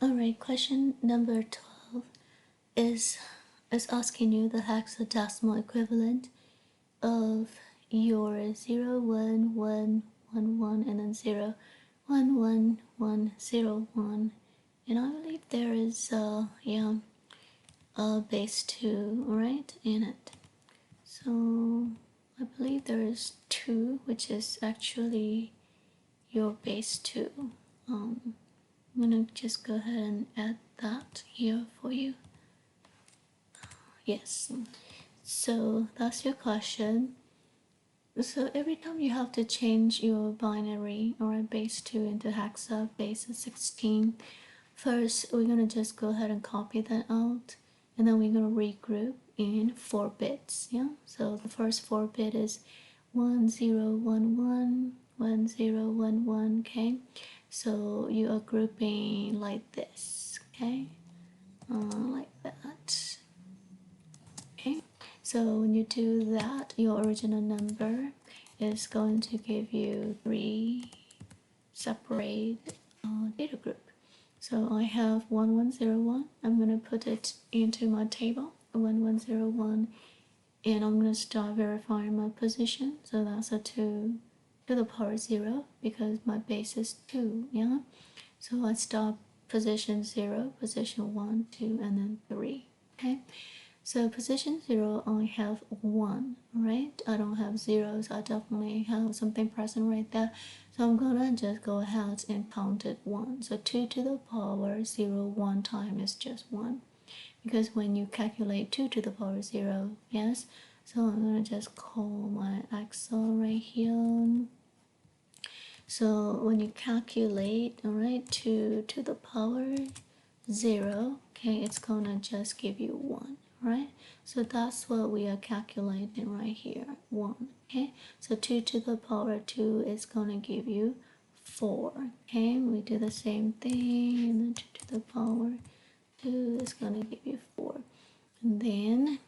Alright, question number 12 is asking you the hexadecimal equivalent of your 0, 1, 1, 1, 1, and then 0, 1, 1, 1, 0, 1. And I believe there is a base 2, right, in it. So I believe there is 2, which is actually your base 2. I'm gonna just go ahead and add that here for you. Yes, so that's your question. So every time you have to change your binary or base 2 into hexa base 16, first we're gonna just go ahead and copy that out, and then we're gonna regroup in 4 bits. Yeah, so the first 4 bit is 1011 1011. Okay, so you are grouping like this. Okay, like that. Okay, so when you do that, your original number is going to give you 3 separate data group. So I have 1101. I'm going to put it into my table 1101, and I'm going to start verifying my position. So that's a 2 to the power 0 because my base is 2. Yeah, so I start position 0, position 1, 2, and then 3. Okay, so position 0 I have 1, right? I don't have 0, so I definitely have something present right there. So I'm gonna just go ahead and count it 1. So 2 to the power 0 1 time is just 1. Because when you calculate 2 to the power 0, yes? So I'm gonna just call my Excel right here. So when you calculate, alright, 2 to the power 0, okay, it's gonna just give you 1, right? So that's what we are calculating right here, 1, okay? So 2 to the power 2 is gonna give you 4, okay? We do the same thing, and then 2 to the power 2 is gonna give you 4. And then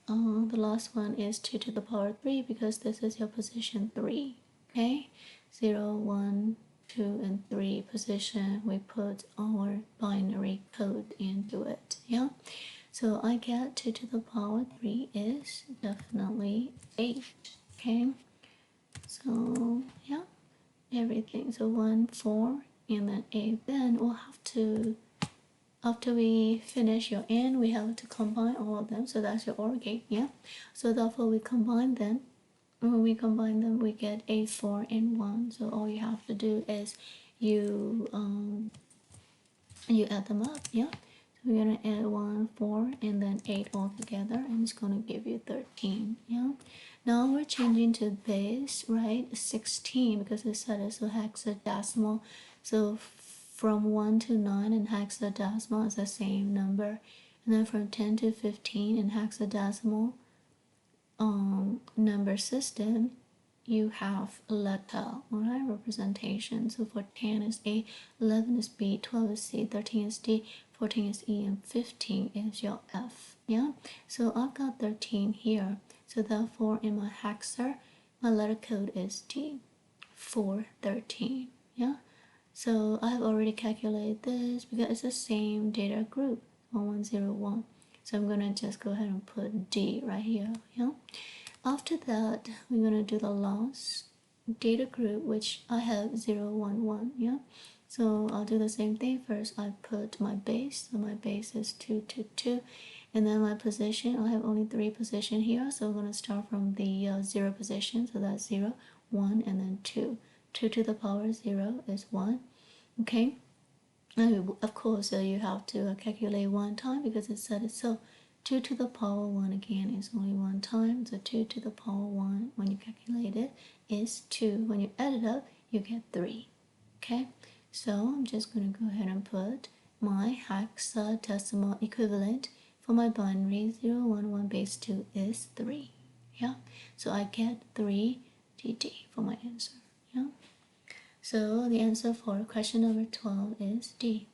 the last one is 2 to the power 3 because this is your position 3, okay? 0, 1, 2, and 3 position, we put our binary code into it. Yeah, so I get 2 to the power 3 is definitely 8. Okay, so yeah, everything. So 1, 4, and then 8. Then we'll have to, after we finish your AND, we have to combine all of them. So that's your OR gate. Yeah, so therefore we combine them. When we combine them, we get 8, 4, and 1. So all you have to do is you add them up. Yeah, so we're gonna add 1, 4, and then 8 all together, and it's gonna give you 13. Yeah, now we're changing to base, right, 16, because it said it's a hexadecimal. So from 1 to 9 in hexadecimal is the same number, and then from 10 to 15 in hexadecimal number system, you have letter, alright, representation. So for 10 is A, 11 is B, 12 is C, 13 is D, 14 is E, and 15 is your F. Yeah, so I've got 13 here. So therefore in my hexa, my letter code is D for 13. Yeah, so I have already calculated this because it's the same data group, 1101. So I'm gonna just go ahead and put D right here. Yeah, after that we're gonna do the last data group, which I have 0, 1, 1. Yeah, so I'll do the same thing. First I put my base, so my base is 2, 2, 2, and then my position, I have only 3 position here, so I'm gonna start from the 0 position. So that's 0, 1, and then 2. 2 to the power 0 is 1. Okay, and of course you have to calculate 1 time because it said it. So 2 to the power 1 again is only 1 time. So 2 to the power 1 when you calculate it is 2. When you add it up, you get 3. Okay, so I'm just going to go ahead and put my hexadecimal equivalent for my binary 0, 1, 1 base 2 is 3. Yeah, so I get 3 DD for my answer. Yeah, so the answer for question number 12 is D.